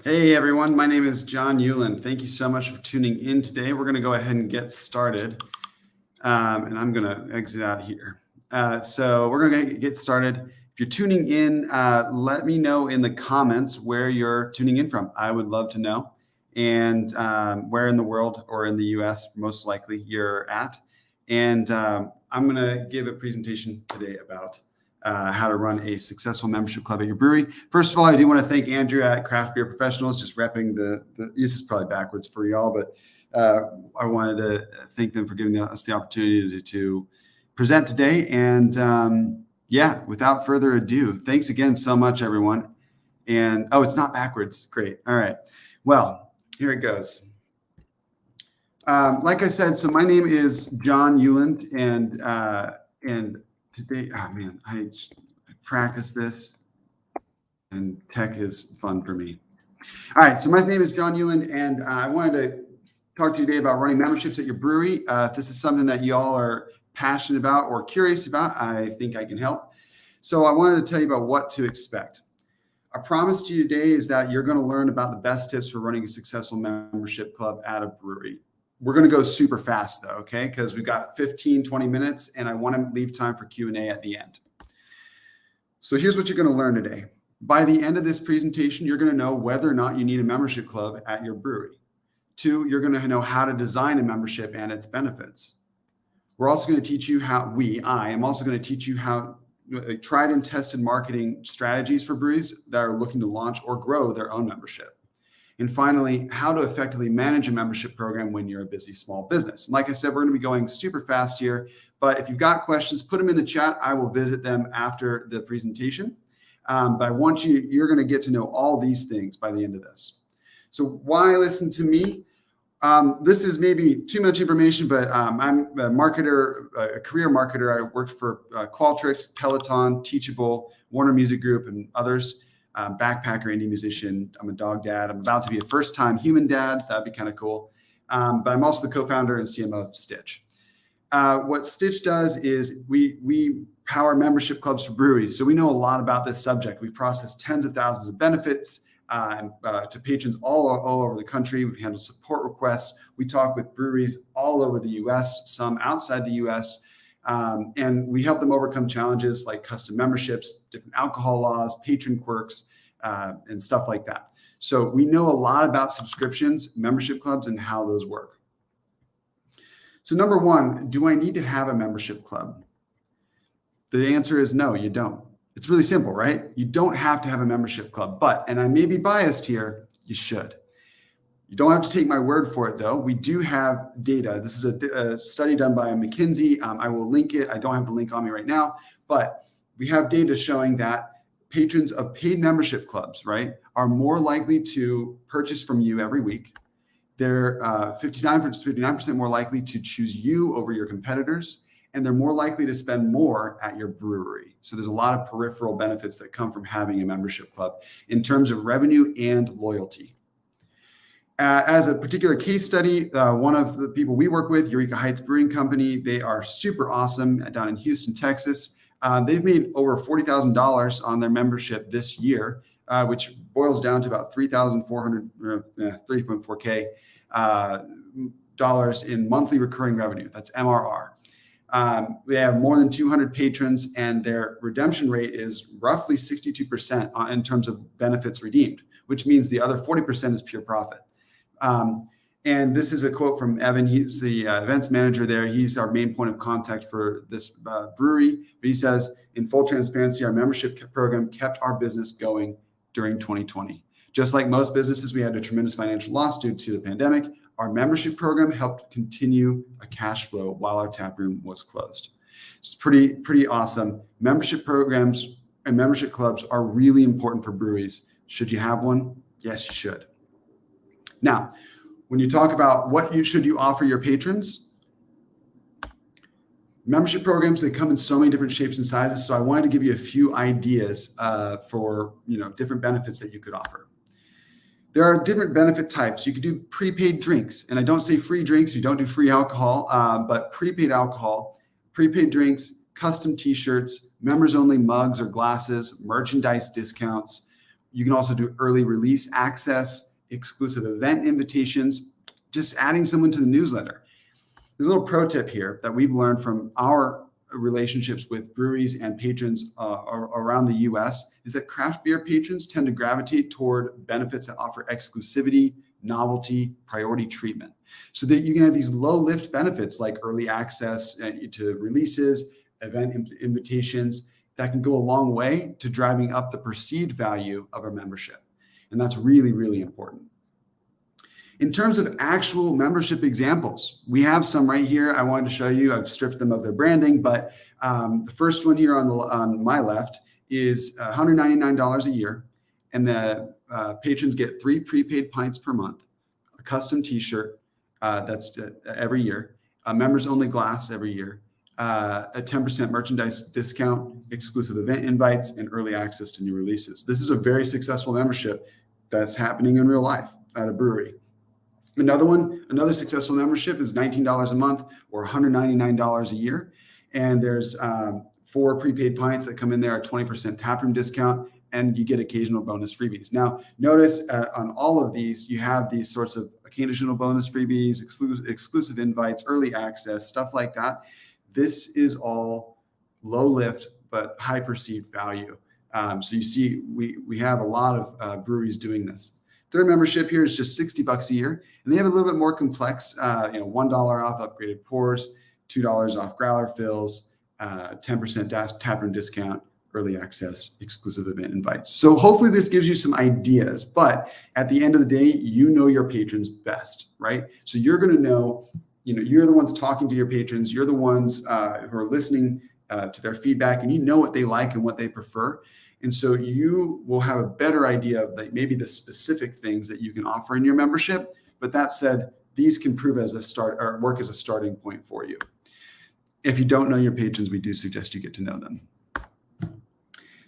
Hey everyone, my name is Jon Uland. Thank you so much for tuning in today. We're going to go ahead and get started, and I'm going to exit out here. So we're going to get started. If you're tuning in, let me know in the comments where you're tuning in from. I would love to know, and where in the world or in the US most likely you're at. And I'm going to give a presentation today about how to run a successful membership club at your brewery. First of all, I do want to thank Andrew at Craft Beer Professionals, just repping this is probably backwards for y'all, but I wanted to thank them for giving us the opportunity to present today. And yeah, without further ado, thanks again so much, everyone. And oh, it's not backwards. Great. All right. Well, here it goes. Like I said, so my name is Jon Uland, and today, oh man, I practice this, and tech is fun for me. All right, so my name is Jon Uland, and I wanted to talk to you today about running memberships at your brewery. If this is something that y'all are passionate about or curious about, I think I can help. So I wanted to tell you about what to expect. Our promise to you today is that you're going to learn about the best tips for running a successful membership club at a brewery. We're going to go super fast though, okay? Because we've got 15, 20 minutes and I want to leave time for Q&A at the end. So here's what you're going to learn today. By the end of this presentation, you're going to know whether or not you need a membership club at your brewery. 2, you're going to know how to design a membership and its benefits. We're also going to teach you I am also going to teach you how tried and tested marketing strategies for breweries that are looking to launch or grow their own membership. And finally, how to effectively manage a membership program when you're a busy small business. And like I said, we're going to be going super fast here, but if you've got questions, put them in the chat. I will visit them after the presentation. But I want you're going to get to know all these things by the end of this. So why listen to me? This is maybe too much information, but I'm a marketer, a career marketer. I worked for Qualtrics, Peloton, Teachable, Warner Music Group, and others. Backpacker, indie musician. I'm a dog dad. I'm about to be a first-time human dad. That'd be kind of cool. But I'm also the co-founder and CMO of Stitch. What Stitch does is we power membership clubs for breweries. So we know a lot about this subject. We process tens of thousands of benefits to patrons all over the country. We've handled support requests. We talk with breweries all over the US, some outside the US. And we help them overcome challenges like custom memberships, different alcohol laws, patron quirks, and stuff like that. So we know a lot about subscriptions, membership clubs, and how those work. So number 1, do I need to have a membership club? The answer is no, you don't. It's really simple, right? You don't have to have a membership club, but, and I may be biased here, you should. You don't have to take my word for it, though. We do have data. This is a study done by McKinsey. I will link it. I don't have the link on me right now, but we have data showing that patrons of paid membership clubs, right, are more likely to purchase from you every week. They're 59% more likely to choose you over your competitors, and they're more likely to spend more at your brewery. So there's a lot of peripheral benefits that come from having a membership club in terms of revenue and loyalty. As a particular case study, one of the people we work with, Eureka Heights Brewing Company, they are super awesome down in Houston, Texas. They've made over $40,000 on their membership this year, which boils down to about $3.4K dollars in monthly recurring revenue. That's MRR. They have more than 200 patrons, and their redemption rate is roughly 62% in terms of benefits redeemed, which means the other 40% is pure profit. And this is a quote from Evan. He's the events manager there. He's our main point of contact for this brewery. But he says, in full transparency, our membership program kept our business going during 2020. Just like most businesses, we had a tremendous financial loss due to the pandemic. Our membership program helped continue a cash flow while our tap room was closed. It's pretty awesome. Membership programs and membership clubs are really important for breweries. Should you have one? Yes, you should. Now, when you talk about what should you offer your patrons, membership programs, they come in so many different shapes and sizes. So I wanted to give you a few ideas for different benefits that you could offer. There are different benefit types. You could do prepaid drinks, and I don't say free drinks. You don't do free alcohol, but prepaid alcohol, prepaid drinks, custom T-shirts, members-only mugs or glasses, merchandise discounts. You can also do early release access, exclusive event invitations, just adding someone to the newsletter. There's a little pro tip here that we've learned from our relationships with breweries and patrons around the US is that craft beer patrons tend to gravitate toward benefits that offer exclusivity, novelty, priority treatment. So that you can have these low lift benefits like early access to releases, event invitations that can go a long way to driving up the perceived value of a membership. And that's really, really important. In terms of actual membership examples, we have some right here. I wanted to show you. I've stripped them of their branding, but the first one here on my left is $199 a year, and the patrons get 3 prepaid pints per month, a custom T-shirt that's every year, a members-only glass every year, a 10% merchandise discount, exclusive event invites, and early access to new releases. This is a very successful membership that's happening in real life at a brewery. Another successful membership is $19 a month or $199 a year. And there's 4 prepaid pints that come in there, a 20% taproom discount, and you get occasional bonus freebies. Now, notice on all of these, you have these sorts of occasional bonus freebies, exclusive invites, early access, stuff like that. This is all low lift, but high perceived value. So you see, we have a lot of breweries doing this. Their membership here is just $60 a year, and they have a little bit more complex, $1 off upgraded pours, $2 off growler fills, 10% taproom discount, early access, exclusive event invites. So hopefully this gives you some ideas, but at the end of the day, you know your patrons best, right? So you're going to know, you're the ones talking to your patrons, you're the ones who are listening to their feedback, and you know what they like and what they prefer. And so you will have a better idea of maybe the specific things that you can offer in your membership. But that said, these can prove as a start or work as a starting point for you. If you don't know your patrons, we do suggest you get to know them.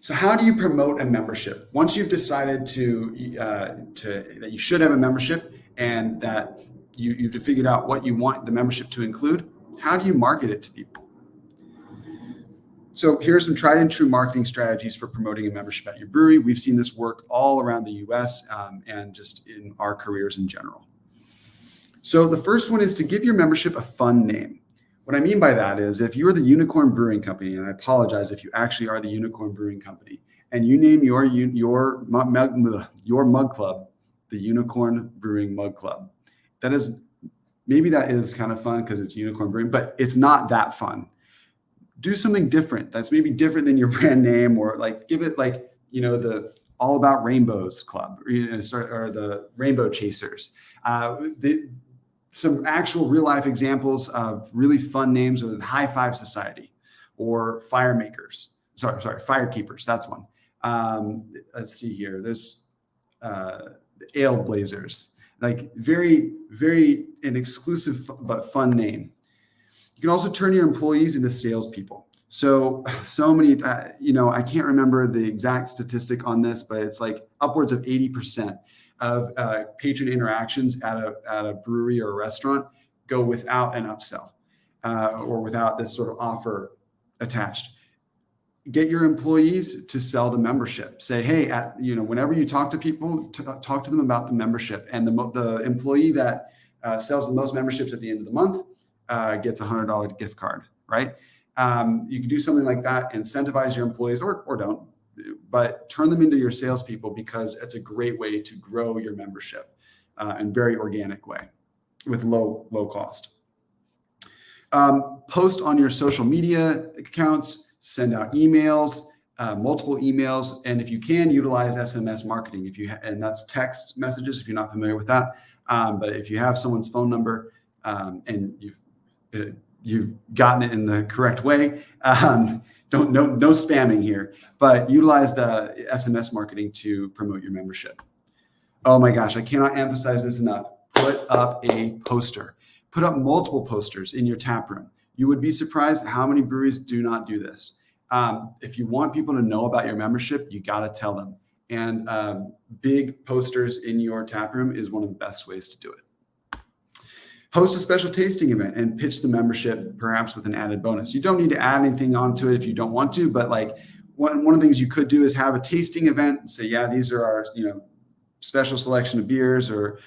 So how do you promote a membership? Once you've decided that you should have a membership and that you've figured out what you want the membership to include, how do you market it to people? So here are some tried and true marketing strategies for promoting a membership at your brewery. We've seen this work all around the US and just in our careers in general. So the first one is to give your membership a fun name. What I mean by that is if you're the Unicorn Brewing Company, and I apologize if you actually are the Unicorn Brewing Company, and you name your mug club the Unicorn Brewing Mug Club, that is kind of fun because it's Unicorn Brewing, but it's not that fun. Do something different that's maybe different than your brand name, or give it the All About Rainbows Club, or the Rainbow Chasers. Some actual real life examples of really fun names are the High Five Society or Firemakers. Firekeepers. That's one. Let's see here. There's the Ale Blazers. Very, very an exclusive but fun name. You can also turn your employees into salespeople. So many, I can't remember the exact statistic on this, but it's upwards of 80% of patron interactions at a brewery or a restaurant go without an upsell or without this sort of offer attached. Get your employees to sell the membership. Say, hey, whenever you talk to people, talk to them about the membership. And the employee that sells the most memberships at the end of the month gets a $100 gift card, right? You can do something like that, incentivize your employees or don't, but turn them into your salespeople because it's a great way to grow your membership in very organic way with low cost. Post on your social media accounts, send out emails, multiple emails, and if you can, utilize SMS marketing. And that's text messages if you're not familiar with that. But if you have someone's phone number and you've gotten it in the correct way, no spamming here, but utilize the SMS marketing to promote your membership. Oh my gosh, I cannot emphasize this enough. Put up a poster. Put up multiple posters in your tap room. You would be surprised how many breweries do not do this. If you want people to know about your membership, you got to tell them. And big posters in your tap room is one of the best ways to do it. Host a special tasting event and pitch the membership perhaps with an added bonus. You don't need to add anything onto it if you don't want to, but one of the things you could do is have a tasting event and say, yeah, these are our, special selection of beers or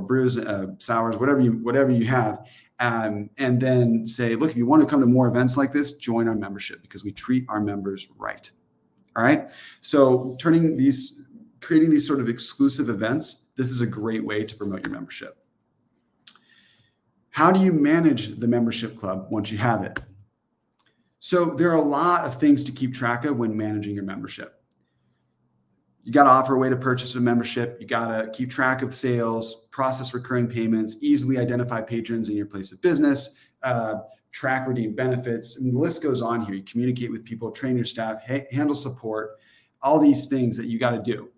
brews, sours, whatever you have. And then say, look, if you want to come to more events like this, join our membership because we treat our members right. All right. So creating these sort of exclusive events, this is a great way to promote your membership. How do you manage the membership club once you have it? So there are a lot of things to keep track of when managing your membership. You got to offer a way to purchase a membership. You got to keep track of sales, process recurring payments, easily identify patrons in your place of business, track redeem benefits, and the list goes on here. You communicate with people, train your staff, handle support, all these things that you got to do.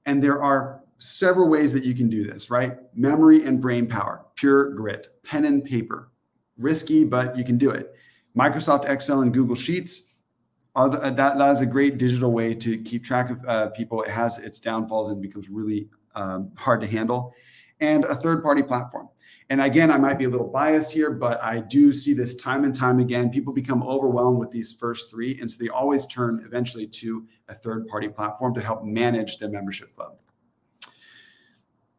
And there are several ways that you can do this, right? Memory and brain power, pure grit, pen and paper, risky, but you can do it. Microsoft Excel and Google Sheets. That is a great digital way to keep track of people. It has its downfalls and becomes really hard to handle. And a third-party platform. And again, I might be a little biased here, but I do see this time and time again. People become overwhelmed with these first three, and so they always turn eventually to a third-party platform to help manage their membership club.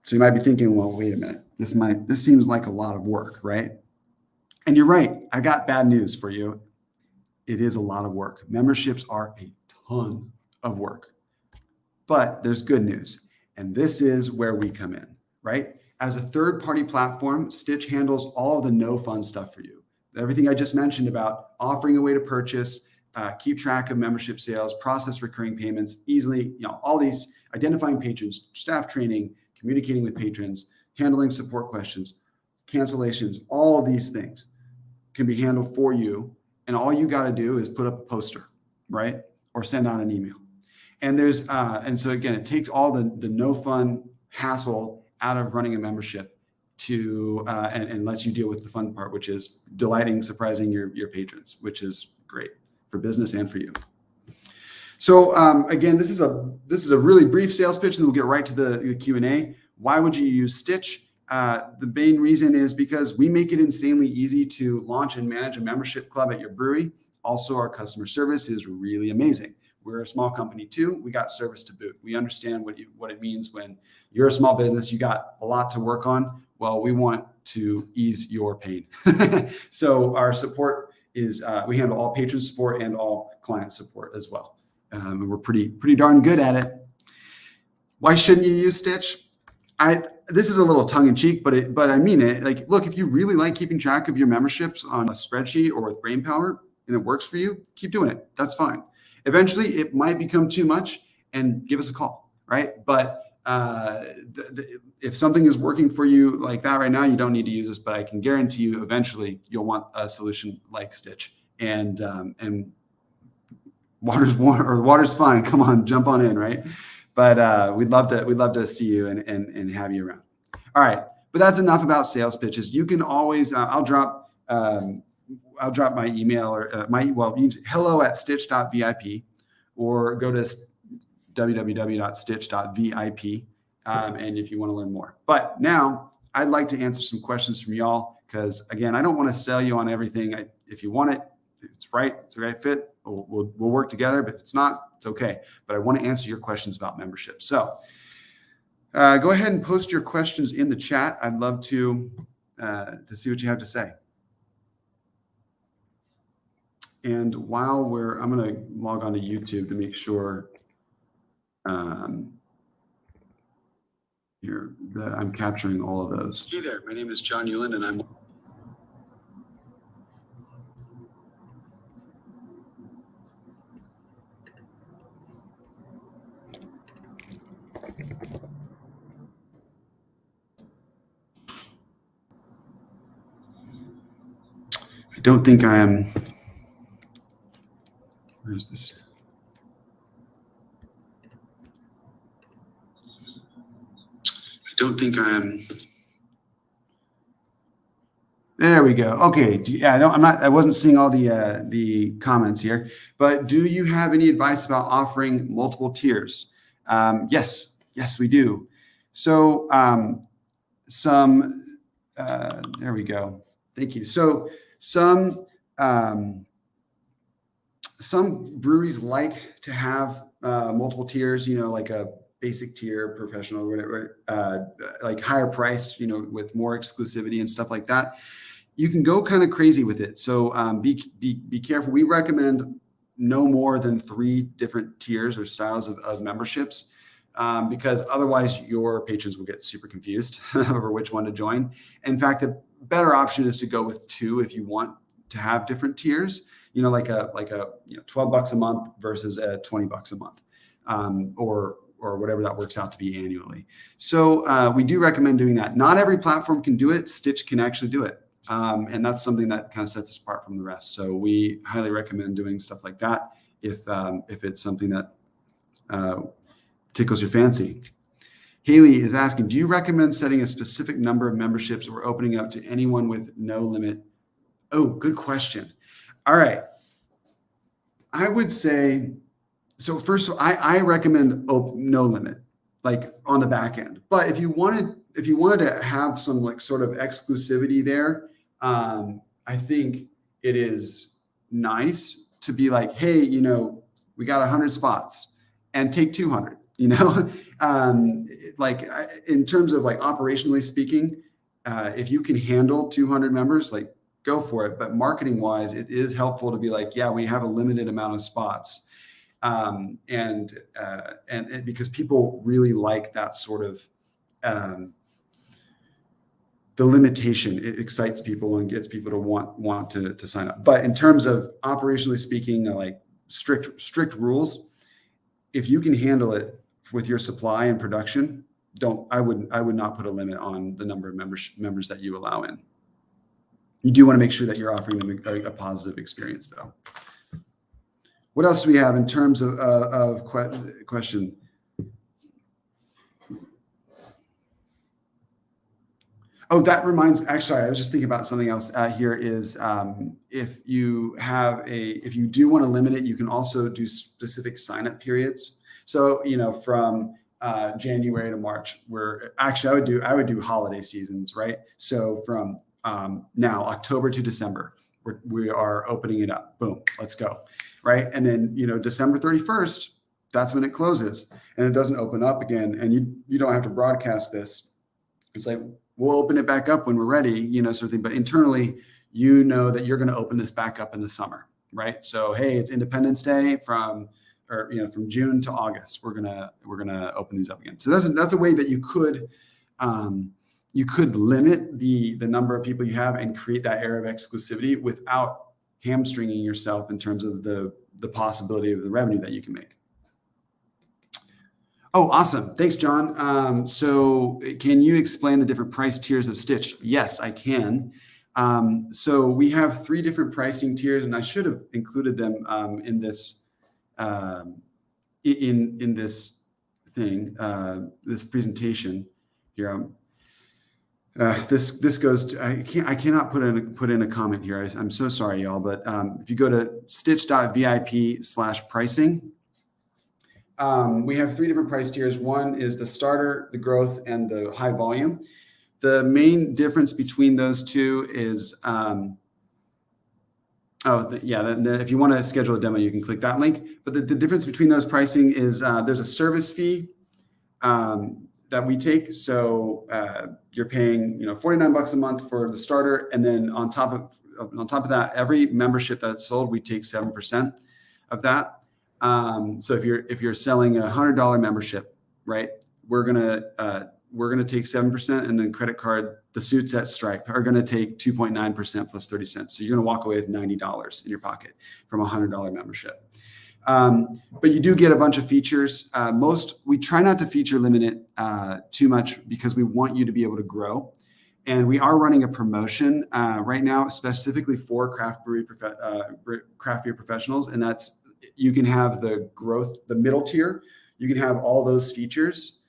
So you might be thinking, well, wait a minute. This seems like a lot of work, right? And you're right. I got bad news for you. It is a lot of work. Memberships are a ton of work, but there's good news. And this is where we come in, right? As a third-party platform, Stitch handles all of the no fun stuff for you. Everything I just mentioned about offering a way to purchase, keep track of membership sales, process recurring payments easily, all these, identifying patrons, staff training, communicating with patrons, handling support questions, cancellations, all of these things can be handled for you. And all you got to do is put up a poster, right? Or send out an email. And and so again, it takes all the no fun hassle out of running a membership and lets you deal with the fun part, which is delighting, surprising your patrons, which is great for business and for you. So again, this is a really brief sales pitch, and we'll get right to the Q&A. Why would you use Stitch? The main reason is because we make it insanely easy to launch and manage a membership club at your brewery. Also, our customer service is really amazing. We're a small company too. We got service to boot. We understand what it means when you're a small business, you got a lot to work on. Well, we want to ease your pain. So our support is, we handle all patron support and all client support as well. We're pretty darn good at it. Why shouldn't you use Stitch? This is a little tongue in cheek, but I mean it. Like, look, if you really like keeping track of your memberships on a spreadsheet or with brainpower and it works for you, keep doing it. That's fine. Eventually, it might become too much, and give us a call, right? But if something is working for you like that right now, you don't need to use this. But I can guarantee you, eventually, you'll want a solution like Stitch. And water's fine. Come on, jump on in, right? But we'd love to see you and have you around. All right, but that's enough about sales pitches. You can always I'll drop my email or hello@stitch.vip, or go to www.stitch.vip, and if you want to learn more. But now I'd like to answer some questions from y'all, because again, I don't want to sell you on everything. If you want it, it's the right fit, we'll work together. But if it's not, it's okay. But I want to answer your questions about membership. So go ahead and post your questions in the chat. I'd love to see what you have to say. And while I'm going to log on to YouTube to make sure that I'm capturing all of those. Hey there, my name is Jon Uland, and I'm I don't think I am. Where's this? I don't think I am. There we go. Okay. Yeah, I wasn't seeing all the comments here, but do you have any advice about offering multiple tiers? Yes, we do. So there we go. Thank you. So some some breweries like to have multiple tiers, like a basic tier, professional, whatever, like higher priced, with more exclusivity and stuff like that. You can go kind of crazy with it. So be careful. We recommend no more than 3 different tiers or styles of memberships, because otherwise your patrons will get super confused over which one to join. In fact, the better option is to go with 2 if you want to have different tiers. Like a $12 a month versus a $20 a month, or whatever that works out to be annually. So we do recommend doing that. Not every platform can do it. Stitch can actually do it. And that's something that kind of sets us apart from the rest. So we highly recommend doing stuff like that if it's something that tickles your fancy. Haley is asking, do you recommend setting a specific number of memberships or opening up to anyone with no limit? Oh, good question. All right. I would say, so first, I recommend no limit, like on the back end. But if you wanted to have some like sort of exclusivity there, I think it is nice to be like, hey, we got 100 spots and take 200, like in terms of like operationally speaking, if you can handle 200 members, like go for it. But marketing wise, it is helpful to be like, yeah, we have a limited amount of spots. And because people really like that sort of, the limitation, it excites people and gets people to want to sign up. But in terms of operationally speaking, like strict rules, if you can handle it with your supply and production, I would not put a limit on the number of members that you allow in. You do want to make sure that you're offering them a positive experience, though. What else do we have in terms of question? Oh, that reminds, actually, I was just thinking about something else here is if you do want to limit it, you can also do specific sign-up periods. So, from January to March, where actually I would do holiday seasons, right? So from now, October to December, we are opening it up. Boom, let's go, right? And then, December 31st, that's when it closes and it doesn't open up again. And you don't have to broadcast this. It's like, we'll open it back up when we're ready, sort of thing. But internally, that you're going to open this back up in the summer, right? So, hey, it's Independence Day from June to August. We're gonna open these up again. So that's a way that you could limit the number of people you have and create that air of exclusivity without hamstringing yourself in terms of the possibility of the revenue that you can make. Oh, awesome. Thanks, John. So can you explain the different price tiers of Stitch? Yes, I can. So we have 3 different pricing tiers, and I should have included them in this in this thing, this presentation here. This goes to, I cannot put in a comment here. I'm so sorry, y'all. But if you go to stitch.vip/pricing, we have 3 different price tiers. One is the starter, the growth, and the high volume. The main difference between those 2 is, if you want to schedule a demo, you can click that link. But the difference between those pricing is there's a service fee that we take. So you're paying $49 a month for the starter, and then on top of that, every membership that's sold, we take 7% of that. So if you're selling a $100 membership, right, we're gonna take 7%, and then credit card, the suits at Stripe are gonna take 2.9% plus 30 cents. So you're gonna walk away with $90 in your pocket from a $100 membership. But you do get a bunch of features. We try not to feature limit it too much because we want you to be able to grow. And we are running a promotion right now specifically for craft beer professionals, and that's, you can have the middle tier. You can have all those features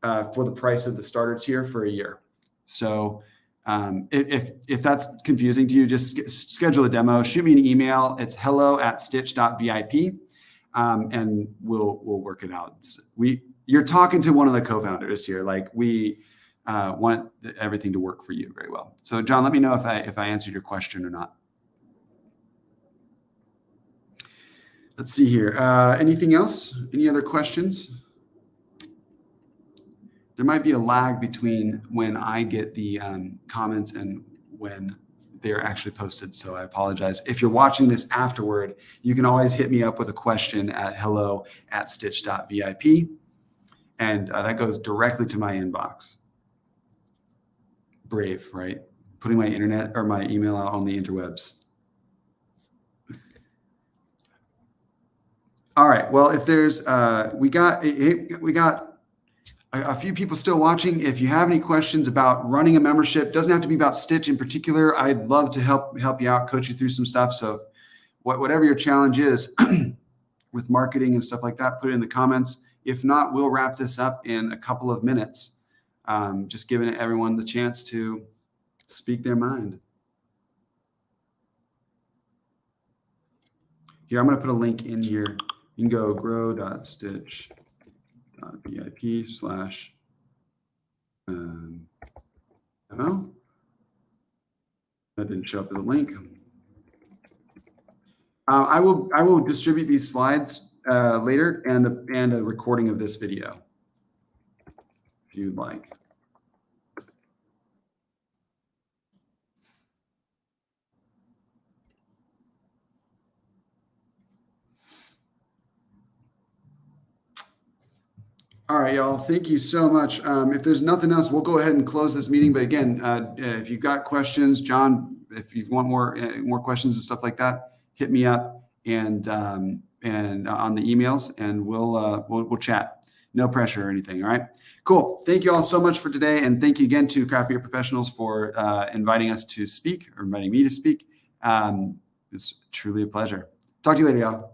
for the price of the starter tier for a year. So if that's confusing to you, just schedule a demo. Shoot me an email. It's hello@stitch.vip, and we'll work it out. You're talking to one of the co-founders here. Like, we want everything to work for you very well. So John, let me know if I answered your question or not. Let's see here. Anything else? Any other questions? There might be a lag between when I get the comments and when they're actually posted. So I apologize. If you're watching this afterward, you can always hit me up with a question at hello@stitch.vip. And that goes directly to my inbox. Brave, right? Putting my internet or my email out on the interwebs. All right. Well, if there's, we got a few people still watching. If you have any questions about running a membership, doesn't have to be about Stitch in particular. I'd love to help you out, coach you through some stuff. So whatever your challenge is with marketing and stuff like that, put it in the comments. If not, we'll wrap this up in a couple of minutes. Just giving everyone the chance to speak their mind. Here, I'm going to put a link in here. You can go grow.stitch.vip/demo. That didn't show up as a link. I will distribute these slides later and a recording of this video if you'd like. All right, y'all. Thank you so much. If there's nothing else, we'll go ahead and close this meeting. But again, if you've got questions, John, if you want more questions and stuff like that, hit me up and on the emails, and we'll chat. No pressure or anything. All right. Cool. Thank you all so much for today, and thank you again to Craft Beer Professionals for inviting us to speak or inviting me to speak. It's truly a pleasure. Talk to you later, y'all.